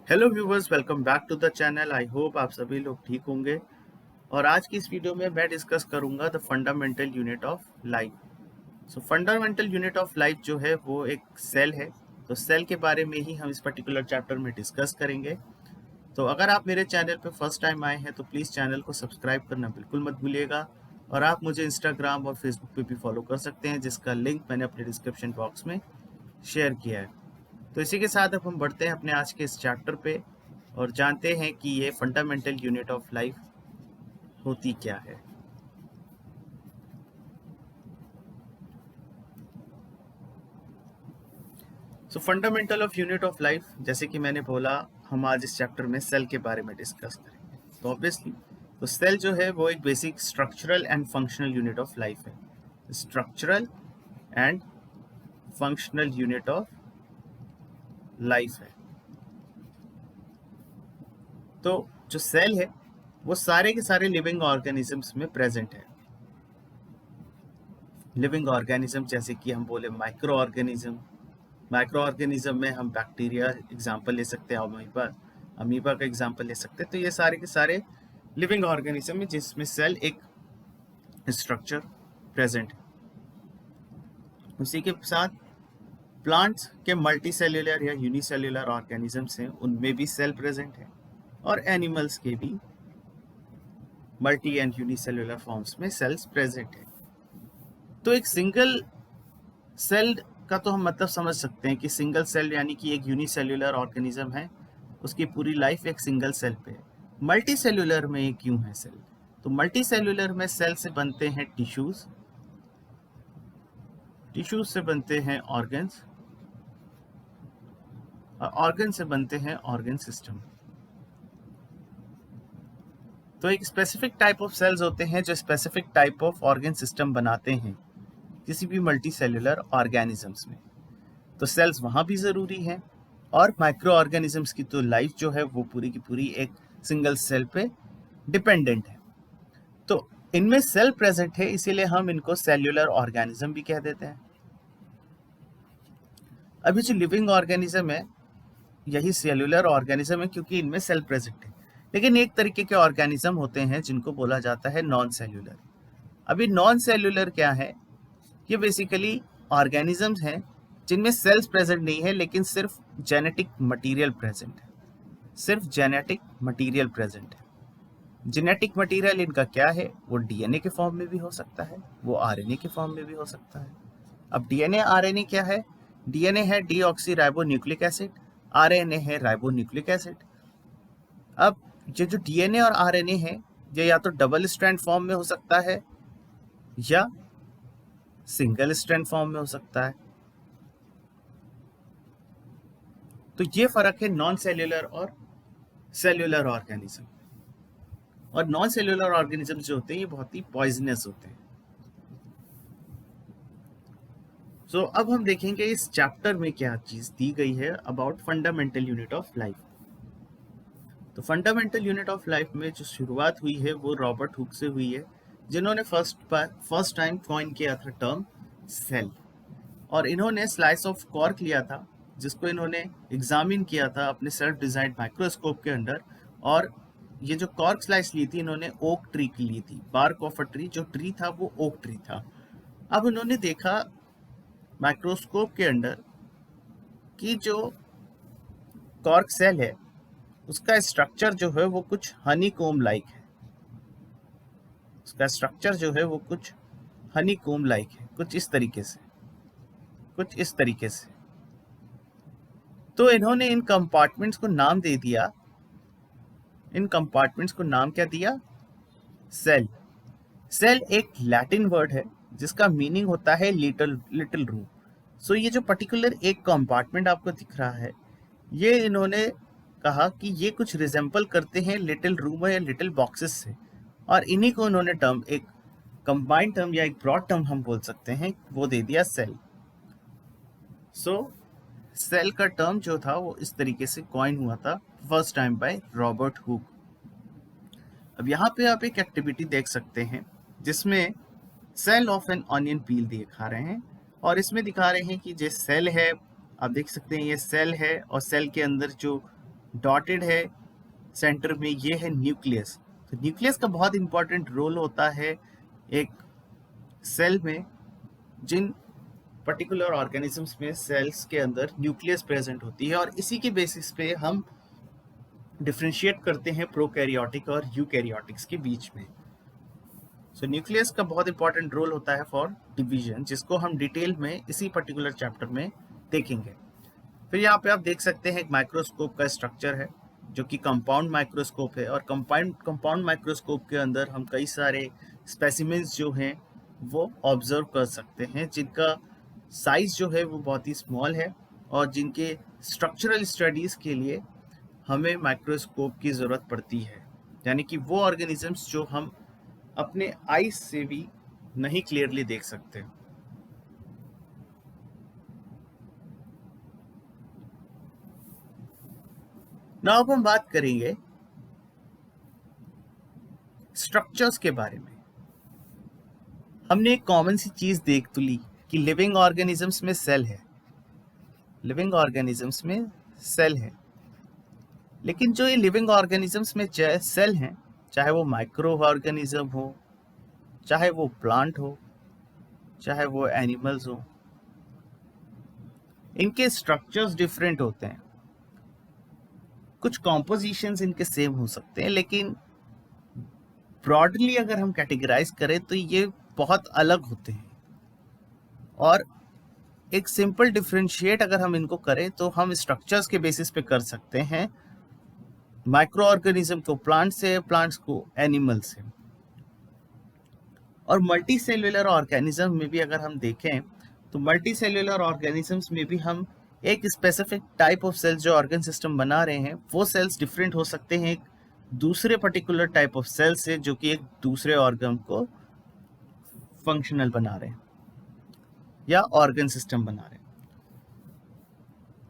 Hello viewers, welcome back to the channel. I hope आप सभी लोग ठीक होंगे। और आज की इस वीडियो में मैं डिस्कस करूंगा the fundamental unit of life. So fundamental unit of life जो है वो एक सेल है। तो सेल के बारे में ही हम इस पर्टिकुलर चैप्टर में डिस्कस करेंगे। तो अगर आप मेरे चैनल पे फर्स्ट टाइम आए हैं तो प्लीज़ चैनल को सब्सक्राइब करना बिल्कुल मत भूलिएगा। और आप मुझे इंस्टाग्राम और फेसबुक पे भी फॉलो कर सकते हैं, जिसका लिंक मैंने अपने डिस्क्रिप्शन बॉक्स में शेयर किया है। तो इसी के साथ अब हम बढ़ते हैं अपने आज के इस चैप्टर पे और जानते हैं कि ये फंडामेंटल यूनिट ऑफ लाइफ होती क्या है। सो fundamental of unit of life, जैसे कि मैंने बोला, हम आज इस चैप्टर में सेल के बारे में डिस्कस करेंगे। तो ऑब्वियसली तो सेल जो है वो एक basic structural and functional unit of life है। Structural and functional unit of life है। तो जो सेल है वो सारे के सारे लिविंग ऑर्गेनिजम्स में प्रेजेंट है। लिविंग ऑर्गेनिज्म जैसे कि हम बोले माइक्रो ऑर्गेनिज्म में हम बैक्टीरिया एग्जांपल ले सकते हैं, अमीबा का एग्जांपल ले सकते हैं। तो ये सारे के सारे लिविंग ऑर्गेनिज्म है जिसमें सेल एक स्ट्रक्चर प्रेजेंट है। उसी के साथ प्लांट्स के मल्टी सेल्यूलर या यूनिसेल्यूलर ऑर्गेनिजम्स हैं, उनमें भी सेल प्रेजेंट है। और एनिमल्स के भी मल्टी एंड यूनिसेल्यूलर फॉर्म्स में सेल्स प्रेजेंट है। तो एक सिंगल सेल का तो हम मतलब समझ सकते हैं कि सिंगल सेल यानी कि एक यूनिसेल्यूलर ऑर्गेनिज्म है, उसकी पूरी लाइफ एक सिंगल सेल पे है। मल्टी सेल्यूलर में ये क्यों है सेल? तो मल्टी सेल्यूलर में सेल से बनते हैं टिश्यूज से बनते हैं ऑर्गन्स, और ऑर्गन से बनते हैं ऑर्गन सिस्टम। तो एक स्पेसिफिक टाइप ऑफ सेल्स होते हैं जो specific type of organ system बनाते हैं किसी भी मल्टी सेल्यूलर ऑर्गेनिजम्स में। तो सेल्स वहाँ भी ज़रूरी हैं। और माइक्रो ऑर्गेनिजम्स की तो लाइफ जो है वो पूरी की पूरी एक सिंगल सेल पे डिपेंडेंट है। तो इनमें सेल प्रेजेंट है, इसीलिए हम इनको सेल्यूलर ऑर्गेनिज्म भी कह देते हैं। अभी जो लिविंग ऑर्गेनिज्म है यही सेल्यूलर ऑर्गेनिज्म है, क्योंकि इनमें सेल प्रेजेंट है। लेकिन एक तरीके के ऑर्गेनिज्म होते हैं जिनको बोला जाता है नॉन सेल्यूलर। अभी नॉन सेल्यूलर क्या है? ये बेसिकली ऑर्गेनिजम्स हैं जिनमें सेल्स प्रेजेंट नहीं है, लेकिन सिर्फ जेनेटिक मटेरियल प्रेजेंट है। सिर्फ जेनेटिक मटेरियल प्रेजेंट है। जेनेटिक मटेरियल इनका क्या है? वो डीएनए के फॉर्म में भी हो सकता है, वो आरएनए के फॉर्म में भी हो सकता है। अब डीएनए आरएनए क्या है? डीएनए है deoxy ribo nucleic acid, RNA है राइबो न्यूक्लिक एसिड। अब ये जो डीएनए और आरएनए है ये या तो डबल स्ट्रैंड फॉर्म में हो सकता है या सिंगल स्ट्रैंड फॉर्म में हो सकता है। तो ये फर्क है नॉन सेल्यूलर और सेल्यूलर ऑर्गेनिज्म। और नॉन सेल्यूलर ऑर्गेनिज्म जो होते हैं ये बहुत ही पॉइजनस होते हैं। सो अब हम देखेंगे इस चैप्टर में क्या चीज दी गई है about fundamental unit of life. तो फंडामेंटल यूनिट ऑफ लाइफ में जो शुरुआत हुई है वो रॉबर्ट हुक से हुई है, जिन्होंने फर्स्ट टाइम कॉइन किया था टर्म सेल। और इन्होंने स्लाइस ऑफ कॉर्क लिया था, जिसको इन्होंने एग्जामिन किया था अपने सेल्फ डिजाइन माइक्रोस्कोप के अंडर। और ये जो कॉर्क स्लाइस ली थी इन्होंने ओक ट्री की ली थी, बार्क ऑफ अ ट्री। जो ट्री था वो ओक ट्री था। अब उन्होंने देखा माइक्रोस्कोप के अंडर कि जो कॉर्क सेल है उसका स्ट्रक्चर जो है वो कुछ हनी कोम लाइक है। उसका स्ट्रक्चर जो है वो कुछ हनी कोम लाइक है, कुछ इस तरीके से, कुछ इस तरीके से। तो इन्होंने इन कंपार्टमेंट्स को नाम दे दिया। इन कंपार्टमेंट्स को नाम क्या दिया? सेल। सेल एक लैटिन वर्ड है जिसका मीनिंग होता है लिटिल रूम। सो ये जो पर्टिकुलर एक कंपार्टमेंट आपको दिख रहा है, ये इन्होंने कहा कि ये कुछ रिजेंबल करते हैं लिटिल रूम या लिटिल बॉक्सेस से। और इन्हीं को उन्होंने टर्म, एक कंबाइंड टर्म या एक ब्रॉड टर्म हम बोल सकते हैं, वो दे दिया सेल। सो सेल का टर्म जो था वो इस तरीके से कॉइन हुआ था first time bye Robert hook. अब यहाँ पे आप एक एक्टिविटी देख सकते हैं जिसमें सेल ऑफ एन ऑनियन पील दिखा रहे हैं। और इसमें दिखा रहे हैं कि जो सेल है, आप देख सकते हैं ये सेल है और सेल के अंदर जो डॉटेड है सेंटर में, ये है न्यूक्लियस। तो न्यूक्लियस का बहुत इंपॉर्टेंट रोल होता है एक सेल में। जिन पर्टिकुलर ऑर्गेनिजम्स में सेल्स के अंदर न्यूक्लियस प्रेजेंट होती है, और इसी के बेसिस पे हम डिफ्रेंशिएट करते हैं प्रोकैरियोटिक और यूकैरियोटिक्स के बीच में। सो न्यूक्लियस का बहुत इंपॉर्टेंट रोल होता है फॉर डिवीजन, जिसको हम डिटेल में इसी पर्टिकुलर चैप्टर में देखेंगे। फिर यहाँ पे आप देख सकते हैं एक माइक्रोस्कोप का स्ट्रक्चर है जो कि कंपाउंड माइक्रोस्कोप है, और कंपाउंड माइक्रोस्कोप के अंदर हम कई सारे स्पेसिमेंस जो हैं वो ऑब्जर्व कर सकते हैं, जिनका साइज जो है वो बहुत ही स्मॉल है, और जिनके स्ट्रक्चरल स्टडीज़ के लिए हमें माइक्रोस्कोप की ज़रूरत पड़ती है। यानी कि वो ऑर्गेनिजम्स जो हम अपने आईज से भी नहीं क्लियरली देख सकते। नाउ अब हम बात करेंगे स्ट्रक्चर्स के बारे में। हमने एक कॉमन सी चीज देख तो ली कि लिविंग ऑर्गेनिजम्स में सेल है, लिविंग ऑर्गेनिजम्स में सेल है। लेकिन जो ये लिविंग ऑर्गेनिजम्स में सेल हैं, चाहे वो माइक्रो ऑर्गेनिज्म हो, चाहे वो प्लांट हो, चाहे वो एनिमल्स हो, इनके स्ट्रक्चर्स डिफरेंट होते हैं। कुछ कॉम्पोजिशंस इनके सेम हो सकते हैं, लेकिन ब्रॉडली अगर हम कैटेगराइज करें तो ये बहुत अलग होते हैं। और एक सिंपल डिफरेंशिएट अगर हम इनको करें तो हम स्ट्रक्चर्स के बेसिस पे कर सकते हैं, माइक्रो ऑर्गेनिज्म को प्लांट से, प्लांट्स को एनिमल से। और मल्टी सेल्यूलर ऑर्गेनिज्म में भी अगर हम देखें तो मल्टी सेल्यूलर ऑर्गेनिजम्स में भी हम एक स्पेसिफिक टाइप ऑफ सेल्स जो ऑर्गन सिस्टम बना रहे हैं, वो सेल्स डिफरेंट हो सकते हैं एक दूसरे पर्टिकुलर टाइप ऑफ सेल से जो कि एक दूसरे ऑर्गन को फंक्शनल बना रहे हैं या ऑर्गन सिस्टम बना रहे हैं।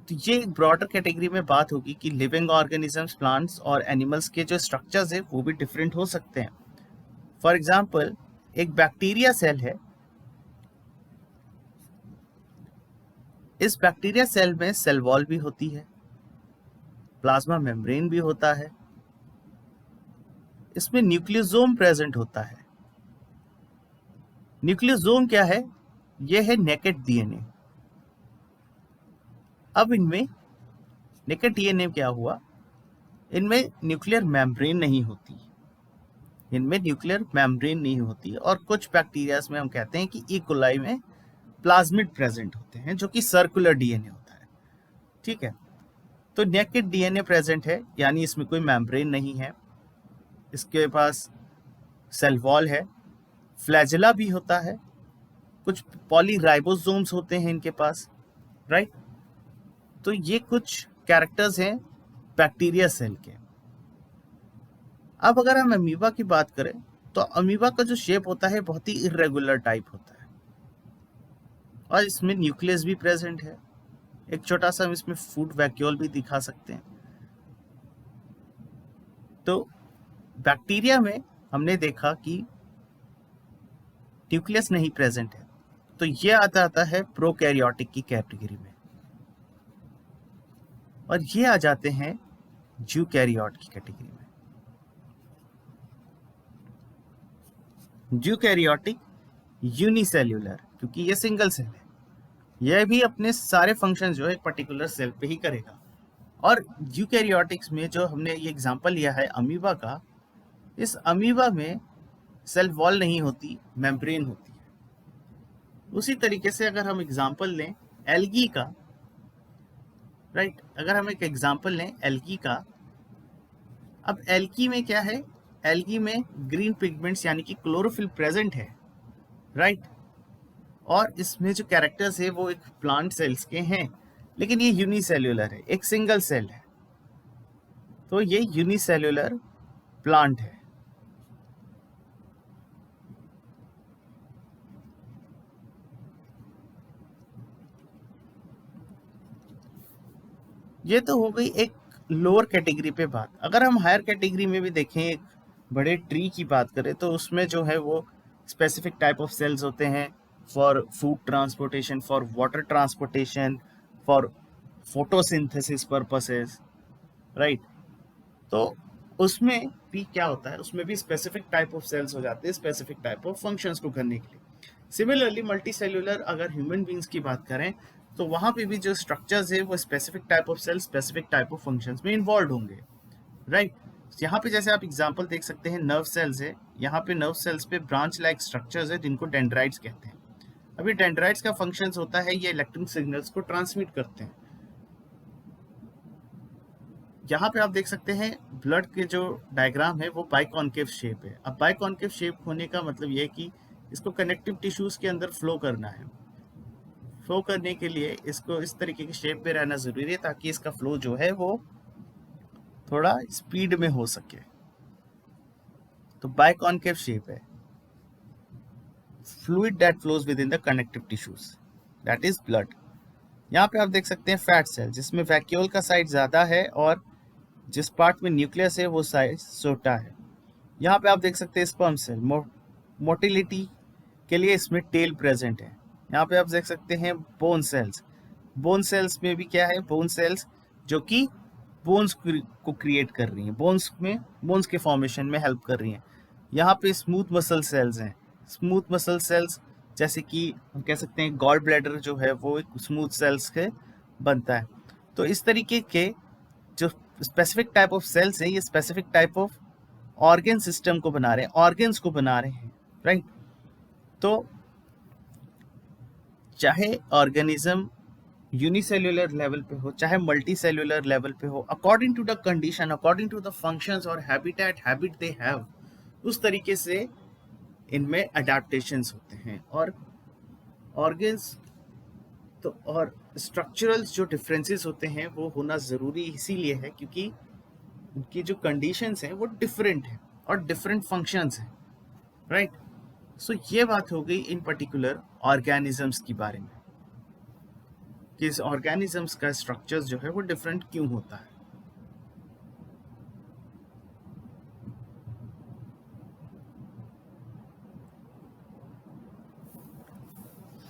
तो ये एक ब्रॉडर कैटेगरी में बात होगी कि लिविंग ऑर्गेनिजम्स, प्लांट्स और एनिमल्स के जो स्ट्रक्चर्स है वो भी डिफरेंट हो सकते हैं। फॉर एग्जाम्पल, एक बैक्टीरिया सेल है, इस बैक्टीरिया सेल में सेल वॉल भी होती है, प्लाज्मा मेम्ब्रेन भी होता है, इसमें न्यूक्लियोसोम प्रेजेंट होता है। न्यूक्लियोसोम क्या है? यह है नेकेड डीएनए। अब इनमें नेकेड डीएनए क्या हुआ? इनमें न्यूक्लियर मेम्ब्रेन नहीं होती, इनमें न्यूक्लियर मेम्ब्रेन नहीं होती। और कुछ बैक्टीरियाज में हम कहते हैं कि ई कोलाई में प्लाज्मिड प्रेजेंट होते हैं जो कि सर्कुलर डीएनए होता है। ठीक है, तो नेकेड डीएनए प्रेजेंट है, यानी इसमें कोई मेम्ब्रेन नहीं है, इसके पास सेल वॉल है, फ्लैजेला भी होता है, कुछ पॉलीराइबोसोम्स होते हैं इनके पास, राइट। तो ये कुछ कैरेक्टर्स हैं बैक्टीरिया सेल के। अब अगर हम अमीबा की बात करें तो अमीबा का जो शेप होता है बहुत ही इरेगुलर टाइप होता है, और इसमें न्यूक्लियस भी प्रेजेंट है। एक छोटा सा हम इसमें फूड वैक्यूल भी दिखा सकते हैं। तो बैक्टीरिया में हमने देखा कि न्यूक्लियस नहीं प्रेजेंट है, तो ये आता है प्रोकैरियोटिक की कैटेगरी में, और ये आ जाते हैं यूकैरियोट की कैटेगरी में। यूकैरियोटिक यूनिसेल्यूलर, क्योंकि ये सिंगल सेल है, यह भी अपने सारे फंक्शन जो है एक पर्टिकुलर सेल पे ही करेगा। और यूकैरियोटिक्स में जो हमने ये एग्जांपल लिया है अमीबा का, इस अमीबा में सेल वॉल नहीं होती, मेम्ब्रेन होती है। उसी तरीके से अगर हम एग्जांपल लें एल्गी का, राइट, अगर हम एक एग्जांपल लें एल्गी का, अब एल्गी में क्या है? एल्गी में ग्रीन पिगमेंट्स यानी कि क्लोरोफिल प्रेजेंट है, राइट। और इसमें जो कैरेक्टर्स है वो एक प्लांट सेल्स के हैं, लेकिन ये यूनिसेल्यूलर है, एक सिंगल सेल है, तो ये यूनिसेल्यूलर प्लांट है। ये तो हो गई एक लोअर कैटेगरी पे बात। अगर हम हायर कैटेगरी में भी देखें, एक बड़े ट्री की बात करें, तो उसमें जो है वो स्पेसिफिक टाइप ऑफ सेल्स होते हैं for food transportation, for water transportation, for photosynthesis purposes, right. तो उसमें भी क्या होता है, उसमें भी स्पेसिफिक टाइप ऑफ सेल्स हो जाते हैं स्पेसिफिक टाइप ऑफ फंक्शंस को करने के लिए। सिमिलरली मल्टी सेल्यूलर अगर ह्यूमन बींग्स की बात करें तो वहां पे भी जो स्ट्रक्चर्स है वो specific type of cells specific type of functions में इन्वॉल्व होंगे, राइट। यहाँ पे जैसे आप एग्जांपल देख सकते हैं नर्व सेल्स है, यहाँ पे नर्व सेल्स पे ब्रांच लाइक स्ट्रक्चर्स है जिनको डेंड्राइट्स कहते हैं। अभी डेंड्राइट्स का फंक्शंस होता है ये इलेक्ट्रिक सिग्नल्स को ट्रांसमिट करते हैं। यहाँ पे आप देख सकते हैं ब्लड के जो डायग्राम है वो बाइकॉन्केव शेप है। अब बाइकॉन्केव शेप होने का मतलब ये है कि इसको कनेक्टिव टिश्यूज के अंदर फ्लो करना है। फ्लो करने के लिए इसको इस तरीके की शेप में रहना जरूरी है ताकि इसका फ्लो जो है वो थोड़ा स्पीड में हो सके। तो बाइकॉन्केव शेप है, fluid that flows with in the connective tissues that is blood. यहाँ पे आप देख सकते हैं फैट सेल जिसमें वैक्यूल का साइज ज्यादा है और जिस पार्ट में न्यूक्लियस है वो साइज छोटा है। यहाँ पे आप देख सकते हैं स्पर्म सेल, मोटिलिटी के लिए इसमें टेल प्रेजेंट है। यहाँ पे आप देख सकते हैं बोन सेल्स, बोन सेल्स में भी क्या है, बोन सेल्स जो कि बोन्स को क्रिएट कर रही हैं, बोन्स के फॉर्मेशन में हेल्प कर रही हैं। यहाँ पे स्मूथ मसल सेल्स हैं, स्मूथ मसल सेल्स जैसे कि हम कह सकते हैं गॉल ब्लैडर जो है वो एक स्मूथ सेल्स के बनता है। तो इस तरीके के जो स्पेसिफिक टाइप ऑफ सेल्स हैं ये specific type of organ system को बना रहे हैं, ऑर्गन्स को बना रहे हैं, राइट। तो चाहे ऑर्गेनिज्म यूनिसेल्युलर लेवल पे हो चाहे मल्टी सेल्युलर लेवल पे हो, according to the condition, according to the functions और हैबिट दे हैव, उस तरीके से इनमें अडेप्टेशंस होते हैं। और ऑर्गन्स तो और स्ट्रक्चरल जो डिफरेंसेस होते हैं वो होना ज़रूरी इसीलिए है क्योंकि उनकी जो कंडीशंस हैं वो डिफरेंट हैं और डिफरेंट फंक्शंस हैं, राइट। सो ये बात हो गई इन पर्टिकुलर ऑर्गेनिजम्स के बारे में कि इस ऑर्गेनिजम्स का स्ट्रक्चर्स जो है वो डिफरेंट क्यों होता है।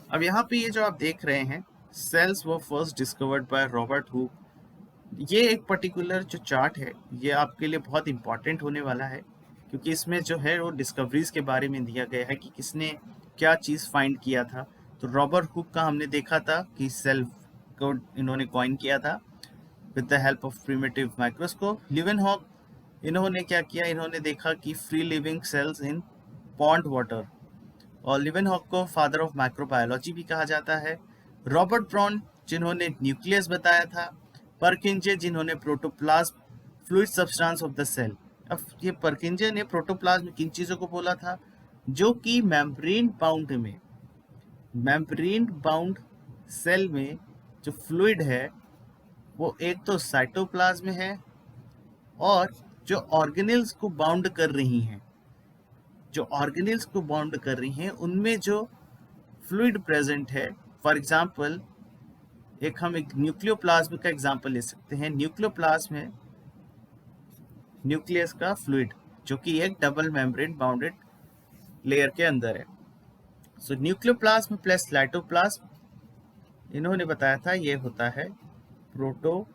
अब यहाँ पे ये जो आप देख रहे हैं cells were first discovered by Robert Hooke, ये एक पर्टिकुलर जो चार्ट है ये आपके लिए बहुत इंपॉर्टेंट होने वाला है क्योंकि इसमें जो है वो डिस्कवरीज के बारे में दिया गया है कि किसने क्या चीज़ फाइंड किया था। तो रॉबर्ट हुक का हमने देखा था कि सेल को इन्होंने कॉइन किया था with the help of primitive microscope. Leeuwenhoek इन्होंने क्या किया, इन्होंने देखा कि फ्री लिविंग सेल्स इन पॉन्ड वाटर, और लिवेनहॉक को फादर ऑफ माइक्रोबायोलॉजी भी कहा जाता है। रॉबर्ट ब्राउन जिन्होंने न्यूक्लियस बताया था, परकिंजे जिन्होंने protoplasm fluid substance of the cell. अब ये परकिंजे ने प्रोटोप्लाज्म किन चीज़ों को बोला था, जो कि मेम्ब्रेन बाउंड सेल में जो फ्लूइड है वो एक तो साइटोप्लाज्म है और जो ऑर्गेनेल्स को बाउंड कर रही हैं, जो ऑर्गेनेल्स को बाउंड कर रही हैं उनमें जो फ्लूइड प्रेजेंट है। फॉर एग्जांपल हम एक न्यूक्लियोप्लाज्म का एग्जांपल ले सकते हैं। न्यूक्लियोप्लाज्म है न्यूक्लियस का फ्लूइड जो कि एक डबल मेम्ब्रेन बाउंडेड लेयर के अंदर है। सो न्यूक्लियोप्लाज्म प्लस साइटोप्लाज्म इन्होंने बताया था ये होता है प्रोटोप्लाज्म।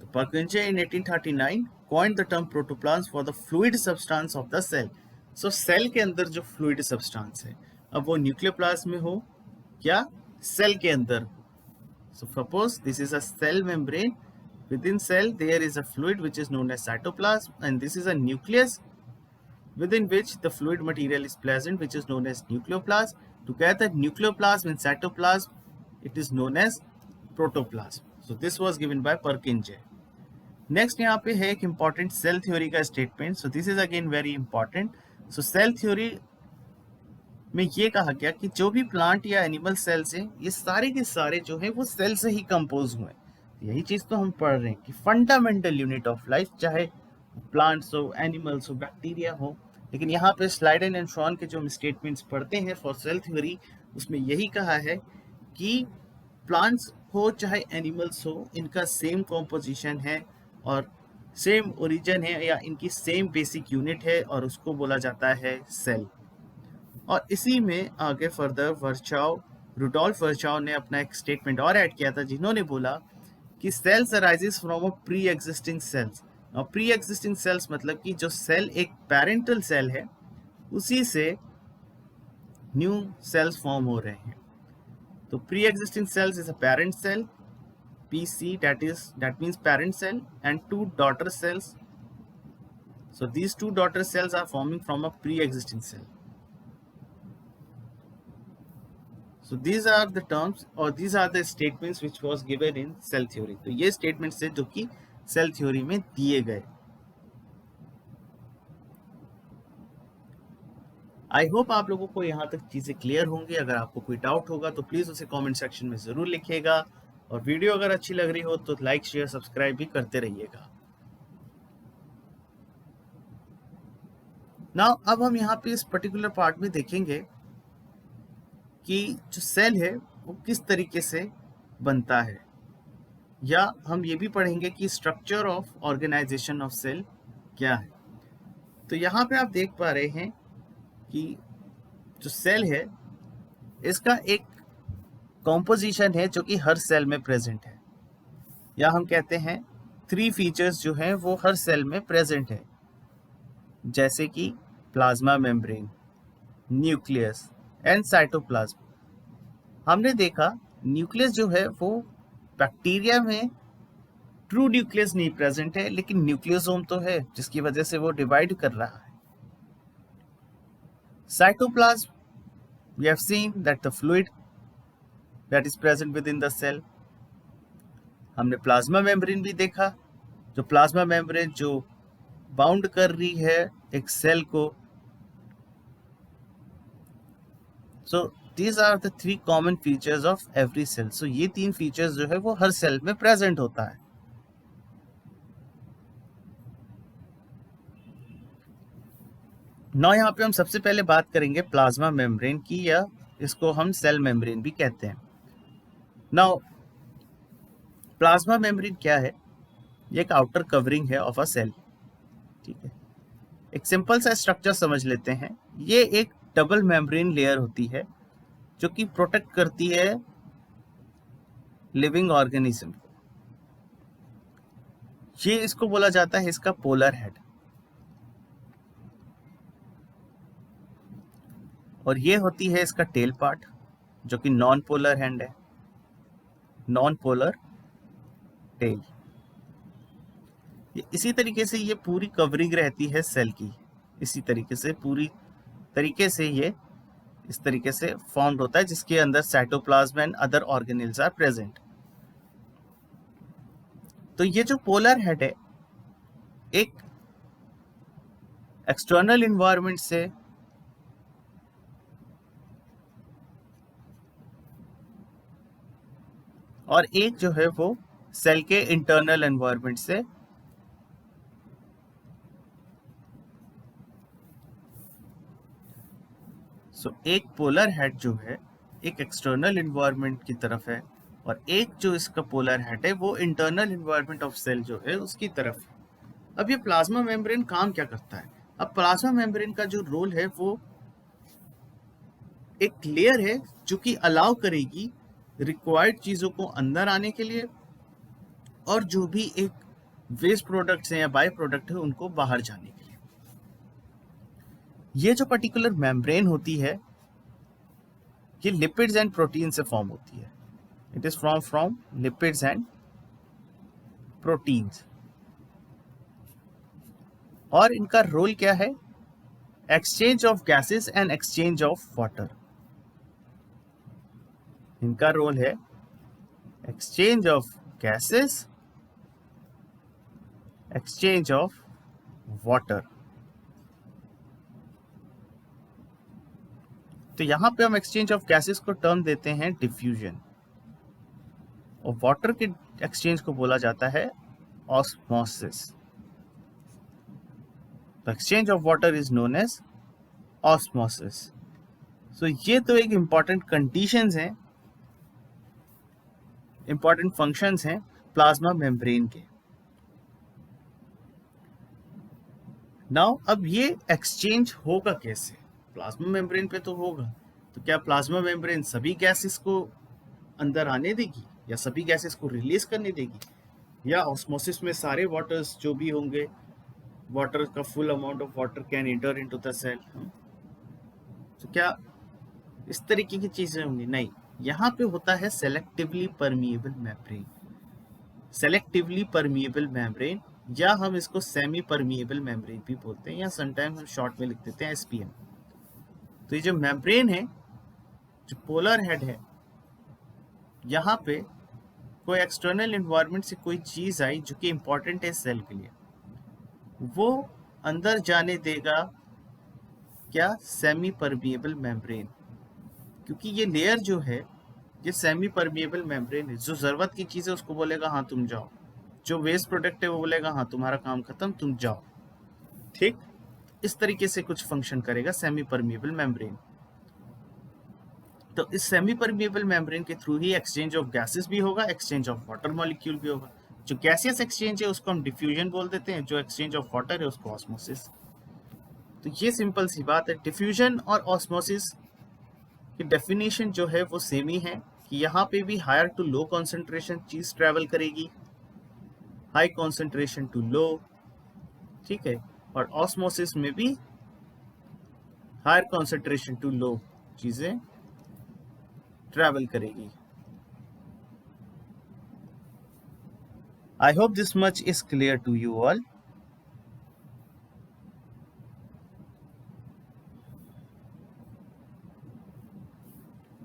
तो परकिंजे in 1839 coined the term protoplasm for the fluid substance of the cell। So cell के अंदर जो फ्लूइड सब्सटेंस है, अब वो न्यूक्लियोप्लाज्म में हो या सेल के अंदर। So suppose this is a cell membrane, within cell there is a fluid which is known as cytoplasm, and this is a nucleus within which the fluid material is present which is known as nucleoplasm. Together nucleoplasm and cytoplasm, it is known as protoplasm. So this was given by Purkinje. Next यहाँ पे है एक important cell theory का statement. So this is again very important. So cell theory में ये कहा गया कि जो भी प्लांट या एनिमल सेल्स हैं ये सारे के सारे जो है वो सेल से ही कंपोज हुए हैं। यही चीज़ तो हम पढ़ रहे हैं कि फंडामेंटल यूनिट ऑफ लाइफ, चाहे प्लांट्स हो, एनिमल्स हो, बैक्टीरिया हो। लेकिन यहाँ पे स्लाइडन एंड शॉन के जो हम स्टेटमेंट्स पढ़ते हैं फॉर सेल थ्योरी, उसमें यही कहा है कि प्लांट्स हो चाहे एनिमल्स हो इनका सेम कॉम्पोजिशन है और सेम ओरिजिन है या इनकी सेम बेसिक यूनिट है और उसको बोला जाता है सेल। और इसी में आगे फर्दर वर्चाव रुडोल्फ वर्चाउ ने अपना एक स्टेटमेंट और ऐड किया था, जिन्होंने बोला कि cells arises from a pre existing cells. और प्री एग्जिस्टिंग सेल्स मतलब कि जो सेल एक पेरेंटल सेल है, उसी से न्यू सेल्स फॉर्म हो रहे हैं। तो pre existing cells is a parent cell, PC, that means parent cell, and two daughter cells. So these two daughter cells are forming from a pre-existing cell. So these are the terms or these are the statements which was given in cell theory. तो ये statements है जो कि cell theory में दिए गए। आई hope आप लोगों को यहाँ तक चीज़ें क्लियर होंगी। अगर आपको कोई डाउट होगा तो प्लीज़ उसे कमेंट सेक्शन में ज़रूर लिखिएगा, और वीडियो अगर अच्छी लग रही हो तो लाइक शेयर सब्सक्राइब भी करते रहिएगा। नाउ अब हम यहाँ पे इस पर्टिकुलर पार्ट में देखेंगे कि जो सेल है वो किस तरीके से बनता है, या हम ये भी पढ़ेंगे कि structure of organisation of cell क्या है। तो यहाँ पे आप देख पा रहे हैं कि जो सेल है इसका एक कॉम्पोजिशन है जो कि हर सेल में प्रेजेंट है, या हम कहते हैं 3 फीचर्स जो हैं वो हर सेल में प्रेजेंट है, जैसे कि plasma membrane, nucleus and cytoplasm. हमने देखा न्यूक्लियस जो है वो बैक्टीरिया में ट्रू न्यूक्लियस नहीं प्रेजेंट है, लेकिन न्यूक्लियोसोम तो है जिसकी वजह से वो डिवाइड कर रहा है। Cytoplasm, we have seen that the fluid that is present within the cell. हमने प्लाज्मा मेम्ब्रेन भी देखा, जो प्लाज्मा मेम्ब्रेन जो बाउंड कर रही है एक सेल को। So these are the 3 common features of every cell. So ये 3 फीचर्स जो है वो हर सेल में प्रेजेंट होता है। ना यहाँ पे हम सबसे पहले बात करेंगे प्लाज्मा मेम्ब्रेन की, या इसको हम सेल मेम्ब्रेन भी कहते हैं। नाउ प्लाज्मा मेम्ब्रेन क्या है? ये एक आउटर कवरिंग है ऑफ अ सेल, ठीक है। एक सिंपल सा स्ट्रक्चर समझ लेते हैं। ये एक डबल मेम्ब्रेन लेयर होती है जो कि प्रोटेक्ट करती है लिविंग ऑर्गेनिज्म को। ये इसको बोला जाता है इसका पोलर हेड, और ये होती है इसका टेल पार्ट जो कि नॉन पोलर हैंड है, नॉन पोलर टेल। इसी तरीके से ये पूरी कवरिंग रहती है सेल की, इसी तरीके से पूरी तरीके से ये इस तरीके से फॉर्म्ड होता है, जिसके अंदर cytoplasm and other organelles are present. तो ये जो पोलर हेड है एक एक्सटर्नल इन्वायरमेंट से और एक जो है वो सेल के इंटरनल एनवायरनमेंट से एक पोलर हेड जो है एक एक्सटर्नल एनवायरनमेंट की तरफ है, और एक जो इसका पोलर हेड है वो इंटरनल एनवायरनमेंट ऑफ सेल जो है उसकी तरफ है। अब ये प्लाज्मा मेम्ब्रेन काम क्या करता है? अब प्लाज्मा मेम्ब्रेन का जो रोल है वो एक लेयर है जो कि अलाउ करेगी रिक्वायर्ड चीजों को अंदर आने के लिए, और जो भी एक वेस्ट प्रोडक्ट्स हैं या बाय प्रोडक्ट है उनको बाहर जाने के लिए। ये जो पर्टिकुलर मेम्ब्रेन होती है ये लिपिड्स एंड प्रोटीन से फॉर्म होती है। It is from lipids and proteins. और इनका रोल क्या है? Exchange of gases and exchange of water. इनका रोल है exchange of gases, exchange of water. तो यहां पे हम एक्सचेंज ऑफ गैसेस को टर्म देते हैं डिफ्यूजन, और वाटर के एक्सचेंज को बोला जाता है ऑस्मोसिस। तो exchange of water is known as osmosis. So ये तो एक इंपॉर्टेंट कंडीशंस हैं, इंपॉर्टेंट फंक्शंस हैं प्लाज्मा मेम्ब्रेन के। नाउ अब ये एक्सचेंज होगा कैसे? प्लाज्मा मेम्ब्रेन पे तो होगा, तो क्या प्लाज्मा मेम्ब्रेन सभी गैसेस को अंदर आने देगी या सभी गैसेस को रिलीज करने देगी, या ऑस्मोसिस में सारे वाटर्स जो भी होंगे, वाटर का full amount of water can enter into the cell, तो क्या इस तरीके की चीजें होंगी? नहीं, यहाँ पे होता है selectively permeable membrane. Selectively permeable membrane, या हम इसको सेमी परमिएबल मेम्ब्रेन भी बोलते हैं, या समटाइम हम शॉर्ट में लिख देते हैं एसपीएम। तो ये जो मेम्ब्रेन है, जो पोलर हेड है, यहाँ पे कोई एक्सटर्नल इन्वायरमेंट से कोई चीज आई जो कि इंपॉर्टेंट है सेल के लिए, वो अंदर जाने देगा क्या? Semi permeable membrane. क्योंकि ये लेयर जो है, ये सेमी परमिएबल मेम्ब्रेन है, जो जरूरत की चीज है उसको बोलेगा हाँ तुम जाओ, जो वेस्ट प्रोडक्ट है वो बोलेगा हाँ तुम्हारा काम खत्म, तुम जाओ। ठीक, इस तरीके से कुछ फंक्शन करेगा सेमी परमिएबल मेम्ब्रेन। तो इस सेमी परमिएबल मेम्ब्रेन के through he exchange of gases भी होगा, एक्सचेंज ऑफ वाटर मॉलिक्यूल भी होगा। जो गैसियस एक्सचेंज है उसको हम डिफ्यूजन बोल देते हैं, जो एक्सचेंज ऑफ वाटर है उसको ऑस्मोसिस। तो ये सिंपल सी बात है। डिफ्यूजन और ऑस्मोसिस की डेफिनेशन जो है वो सेम ही है, कि यहाँ पे भी हायर टू लो कॉन्सेंट्रेशन चीज ट्रेवल करेगी, हाई कॉन्सेंट्रेशन टू लो, ठीक है, और ऑस्मोसिस में भी हायर कॉन्सेंट्रेशन टू लो चीजें ट्रेवल करेगी। I hope this much is clear to you all.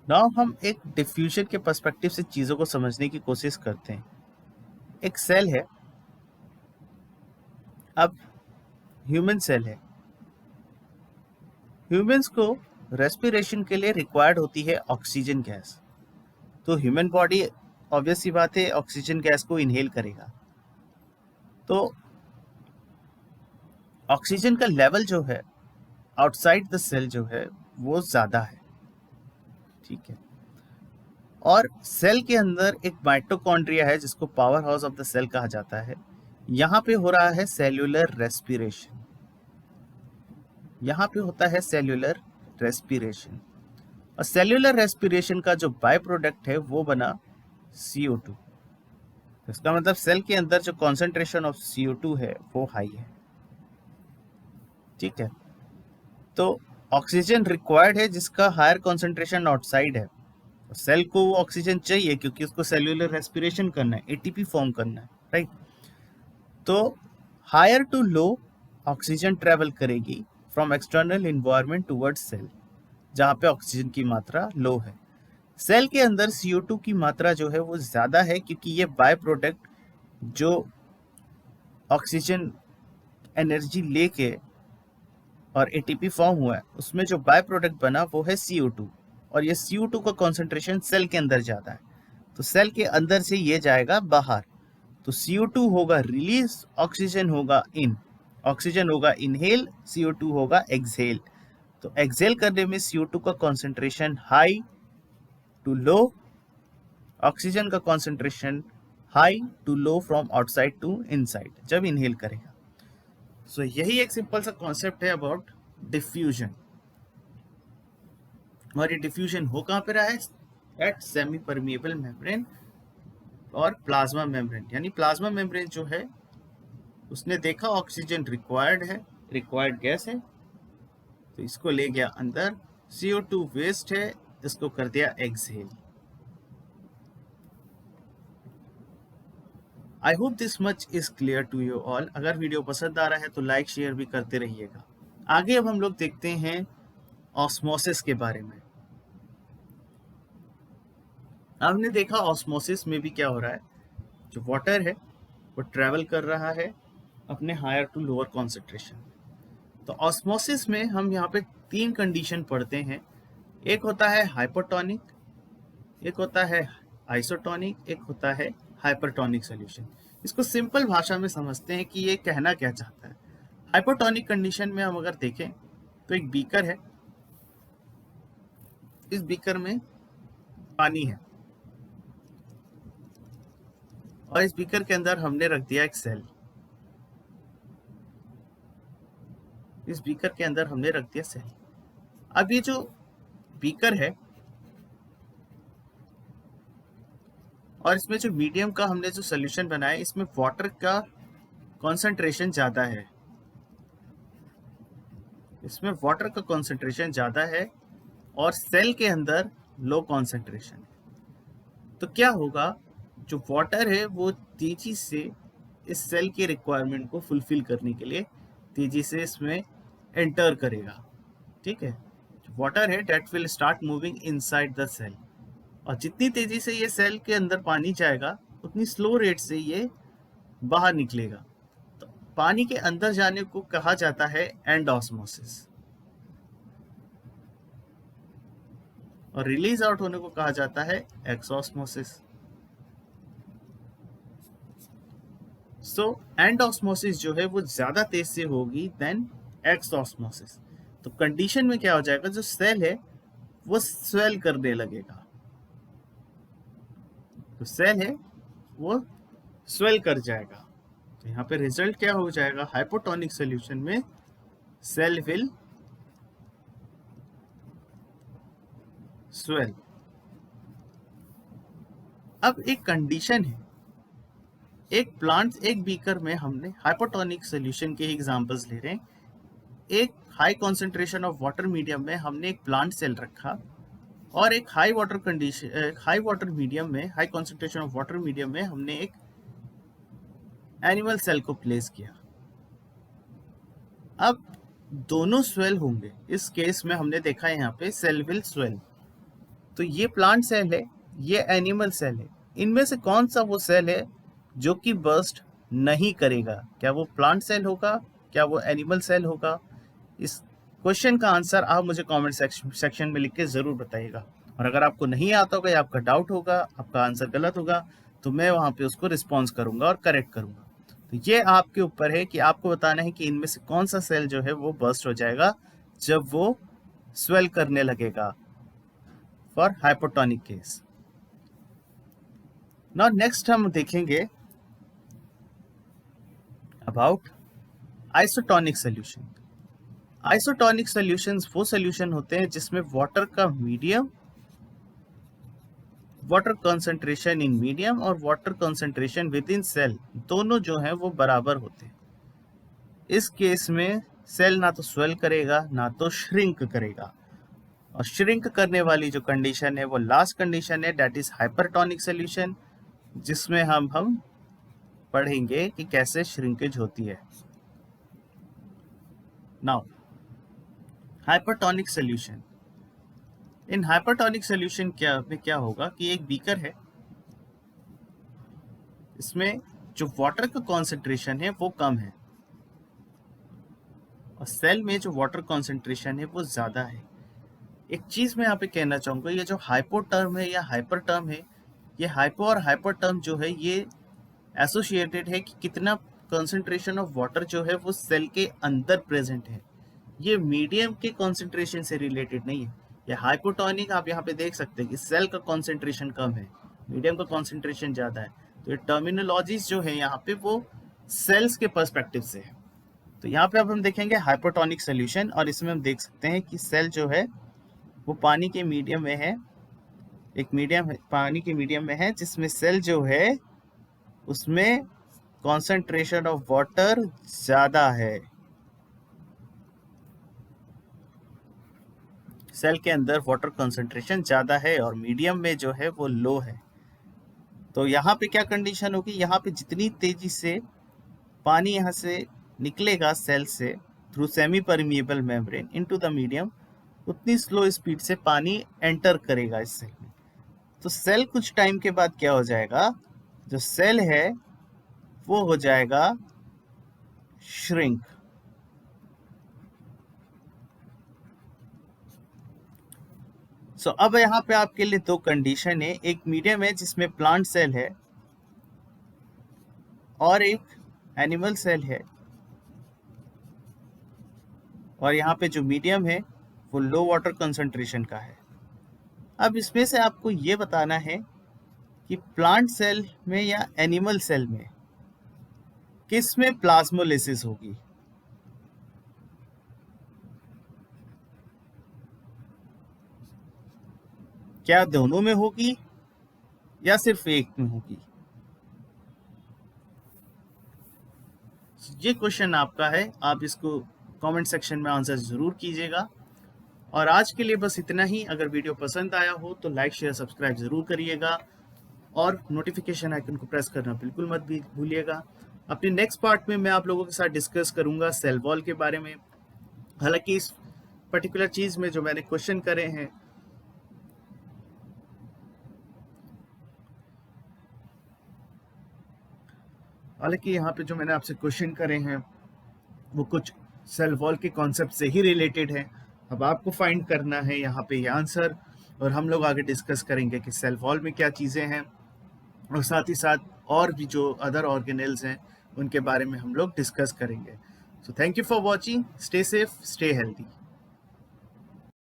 Now हम एक डिफ्यूजन के पर्सपेक्टिव से चीजों को समझने की कोशिश करते हैं। एक सेल है, अब ह्यूमन सेल है, ह्यूमंस को रेस्पिरेशन के लिए रिक्वायर्ड होती है ऑक्सीजन गैस। तो ह्यूमन बॉडी ऑब्वियस सी बात है ऑक्सीजन गैस को इनहेल करेगा। तो ऑक्सीजन का लेवल जो है आउटसाइड द सेल जो है वो ज्यादा है, ठीक है। और सेल के अंदर एक माइटोकॉन्ड्रिया है जिसको power house of the cell कहा जाता है। यहाँ पे हो रहा है सेल्यूलर रेस्पिरेशन, यहाँ पे होता है सेल्यूलर रेस्पिरेशन। और सेल्यूलर रेस्पिरेशन का जो बाय प्रोडक्ट है वो बना CO2। इसका मतलब सेल के अंदर जो कॉन्सेंट्रेशन ऑफ CO2 है वो हाई है, ठीक है। तो ऑक्सीजन रिक्वायर्ड है जिसका हायर कॉन्सेंट्रेशन आउटसाइड है। सेल को वो ऑक्सीजन चाहिए क्योंकि उसको सेल्यूलर रेस्पिरेशन करना है, एटीपी फॉर्म करना है, राइट। तो higher to low oxygen travel करेगी from external environment towards cell, जहाँ पे ऑक्सीजन की मात्रा लो है। सेल के अंदर CO2 की मात्रा जो है वो ज्यादा है क्योंकि ये बाय प्रोडक्ट जो ऑक्सीजन एनर्जी लेके और एटीपी फॉर्म हुआ है उसमें जो बाय प्रोडक्ट बना वो है CO2, और ये CO2 का कॉन्सेंट्रेशन सेल के अंदर ज्यादा है, तो सेल के अंदर से ये जाएगा बाहर। तो CO2 होगा रिलीज, ऑक्सीजन होगा इन, ऑक्सीजन होगा इनहेल, CO2 होगा एक्सहेल। तो एक्सहेल करने में CO2 का concentration high to low, oxygen का concentration high to low from outside to inside जब इनहेल करेगा। सो यही एक सिंपल सा कॉन्सेप्ट है अबाउट डिफ्यूजन। और ये डिफ्यूजन हो कहाँ पे रहा है? एट सेमी परमिएबल मेम्ब्रेन और प्लाज्मा मेम्ब्रेन। यानी प्लाज्मा मेम्ब्रेन जो है उसने देखा ऑक्सीजन रिक्वायर्ड है, रिक्वायर्ड गैस है, तो इसको ले गया अंदर, CO2 वेस्ट है, इसको कर दिया exhale. I hope this much is clear to you all. अगर वीडियो पसंद आ रहा है तो लाइक शेयर भी करते रहिएगा। आगे अब हम लोग देखते हैं ऑस्मोसिस के बारे में। आपने देखा ऑस्मोसिस में भी क्या हो रहा है, जो वाटर है वो ट्रेवल कर रहा है अपने हायर टू लोअर कॉन्सेंट्रेशन। तो ऑस्मोसिस में हम यहाँ पे 3 कंडीशन पढ़ते हैं। एक होता है हाइपोटोनिक, एक होता है आइसोटोनिक, एक होता है हाइपरटोनिक सॉल्यूशन। इसको सिंपल भाषा में समझते हैं कि ये कहना क्या चाहता है। हाइपोटोनिक कंडीशन में हम अगर देखें तो एक बीकर है, इस बीकर में पानी है और इस बीकर के अंदर हमने रख दिया एक सेल, इस बीकर के अंदर हमने रख दिया सेल। अब ये जो बीकर है और इसमें जो मीडियम का हमने जो सोल्यूशन बनाया, इसमें वाटर का कॉन्सेंट्रेशन ज़्यादा है, इसमें वाटर का कॉन्सेंट्रेशन ज़्यादा है और सेल के अंदर लो कॉन्सेंट्रेशन है। तो क्या होगा, जो वाटर है वो तेजी से इस सेल के रिक्वायरमेंट को फुलफिल करने के लिए तेजी से इसमें एंटर करेगा। ठीक है, वाटर है that will start moving inside the cell, और जितनी तेजी से ये सेल के अंदर पानी जाएगा उतनी स्लो रेट से ये बाहर निकलेगा। तो पानी के अंदर जाने को कहा जाता है एंडोस्मोसिस, और रिलीज आउट होने को कहा जाता है एक्सोस्मोसिस। सो एंडोस्मोसिस जो है वो ज्यादा तेज से होगी देन एक्सोस्मोसिस। तो कंडीशन में क्या हो जाएगा, जो सेल है वो स्वेल करने लगेगा, तो सेल है वो स्वेल कर जाएगा। तो यहाँ पे रिजल्ट क्या हो जाएगा, हाइपोटोनिक सॉल्यूशन में सेल विल स्वेल। अब एक कंडीशन है, एक प्लांट, एक बीकर में हमने हाइपोटोनिक सॉल्यूशन के एग्जांपल्स ले रहे हैं। एक high concentration of water medium में हमने एक प्लांट सेल रखा, और एक high water condition, high water medium में, high concentration of water medium में हमने एक एनिमल सेल को प्लेस किया। अब दोनों स्वेल होंगे, इस केस में हमने देखा है यहाँ पे सेल विल स्वेल। तो ये प्लांट सेल है, ये एनिमल सेल है, इनमें से कौन सा वो सेल है जो कि बर्स्ट नहीं करेगा? क्या वो प्लांट सेल होगा, क्या वो एनिमल सेल होगा? इस क्वेश्चन का आंसर आप मुझे कमेंट सेक्शन में लिख के जरूर बताइएगा। और अगर आपको नहीं आता होगा या आपका डाउट होगा, आपका आंसर गलत होगा, तो मैं वहां पे उसको रिस्पॉन्स करूंगा और करेक्ट करूंगा। तो ये आपके ऊपर है कि आपको बताना है कि इनमें से कौन सा सेल जो है वो बर्स्ट हो जाएगा जब वो स्वेल करने लगेगा for hypotonic case. Now next हम देखेंगे about isotonic solution. Isotonic solutions वो सॉल्यूशन होते हैं जिसमें वाटर का medium, water concentration in medium और water concentration within cell दोनों जो है वो बराबर होते हैं। इस केस में सेल ना तो स्वेल करेगा ना तो श्रिंक करेगा, और श्रिंक करने वाली जो कंडीशन है वो लास्ट कंडीशन है, दैट इज हाइपरटोनिक सॉल्यूशन, जिसमें हम पढ़ेंगे कि कैसे श्रिंकेज होती है। नाउ हाइपरटोनिक सॉल्यूशन, इन हाइपरटोनिक सॉल्यूशन क्या होगा कि एक बीकर है, इसमें जो वाटर का कॉन्सेंट्रेशन है वो कम है और सेल में जो वाटर कॉन्सेंट्रेशन है वो ज्यादा है। एक चीज मैं यहाँ पे कहना चाहूंगा, ये जो हाइपो टर्म है या हाइपर टर्म है, ये हाइपो और हाइपर टर्म जो है ये एसोसिएटेड है कि कितना कंसंट्रेशन ऑफ वाटर जो है वो सेल के अंदर प्रेजेंट है, ये मीडियम के कंसंट्रेशन से रिलेटेड नहीं है। ये हाइपोटोनिक आप यहाँ पे देख सकते हैं कि सेल का कंसंट्रेशन कम है, मीडियम का कंसंट्रेशन ज्यादा है। तो ये टर्मिनोलॉजीज जो है यहाँ पे वो सेल्स के पर्सपेक्टिव से है। तो यहाँ पे अब हम देखेंगे हाइपोटोनिक सोल्यूशन, और इसमें हम देख सकते हैं कि सेल जो है वो पानी के मीडियम में है, एक मीडियम पानी के मीडियम में है जिसमें सेल जो है उसमें कॉन्सेंट्रेशन ऑफ वाटर ज्यादा है, सेल के अंदर वाटर कंसंट्रेशन ज्यादा है और मीडियम में जो है वो लो है। तो यहाँ पे क्या कंडीशन होगी, यहाँ पे जितनी तेजी से पानी यहाँ से निकलेगा सेल से through semi permeable membrane into the medium, उतनी स्लो स्पीड से पानी एंटर करेगा इस सेल में। तो सेल कुछ टाइम के बाद क्या हो जाएगा, जो सेल है वो हो जाएगा श्रिंक। सो अब यहाँ पे आपके लिए दो कंडीशन है, एक मीडियम है जिसमें प्लांट सेल है और एक एनिमल सेल है, और यहाँ पे जो मीडियम है वो लो वाटर कंसंट्रेशन का है। अब इसमें से आपको ये बताना है कि प्लांट सेल में या एनिमल सेल में किस में प्लाज्मोलिसिस होगी। क्या दोनों में होगी या सिर्फ एक में होगी? ये क्वेश्चन आपका है, आप इसको कमेंट सेक्शन में आंसर ज़रूर कीजिएगा। और आज के लिए बस इतना ही। अगर वीडियो पसंद आया हो तो लाइक शेयर सब्सक्राइब ज़रूर करिएगा और नोटिफिकेशन आइकन को प्रेस करना बिल्कुल मत भी भूलिएगा। अपने नेक्स्ट पार्ट में मैं आप लोगों के साथ डिस्कस करूंगा सेल वॉल के बारे में। हालांकि इस पर्टिकुलर चीज़ में जो मैंने क्वेश्चन करे हैं, हालांकि यहाँ पे जो मैंने आपसे क्वेश्चन करे हैं वो कुछ सेल वॉल के कॉन्सेप्ट से ही रिलेटेड है। अब आपको फाइंड करना है यहाँ पे ये आंसर, और हम लोग आगे डिस्कस करेंगे कि सेल वॉल में क्या चीज़ें हैं, और साथ ही साथ और भी जो अदर ऑर्गेनेल्स हैं उनके बारे में हम लोग डिस्कस करेंगे। So thank you for watching, stay safe, stay healthy.